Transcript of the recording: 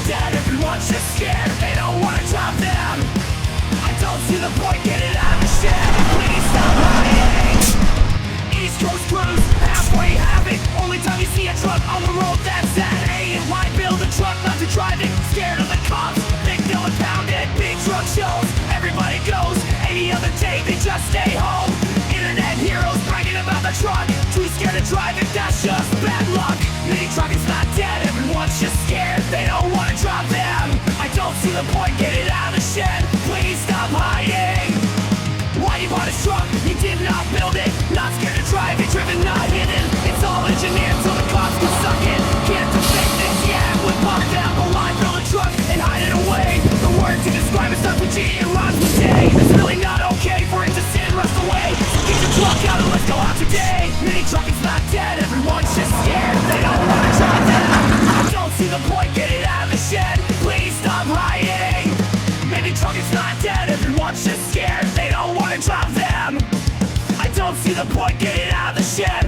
dead, everyone's just scared. They don't wanna drop them. I don't see the point, get it out of the shed. Please stop hiding. East Coast cruise, halfway havoc. Only time you see a truck on the road, that's that. Hey, why build a truck not to drive it? Scared of the cops, think they'll impound it. Big truck shows, everybody goes. Any other day, they just stay home. Internet heroes bragging about the truck. Too scared to drive it, that's just bad luck. Minitruck is not dead, everyone's just scared. They don't wanna drop them. I don't see the point, get it out of the shed. Please stop hiding. Whitey bought his truck, he did not build it. Not scared to drive it, driven, not hidden. It's all engineered so the cops can suck it. Can't defend this, yeah, would pop down the line, build a truck and hide it away. The word to describe it starts with G and rhymes with day. It's really not okay for it to sit and rust away. So get your truck out and let's go out today. Minitruck is not dead, everyone's just scared. They don't wanna drop them. I don't see the point, get it out of the shed. Please stop hiding. Minitruck is not dead, everyone's just scared. They don't wanna drop them. I don't see the point, get it out of the shed.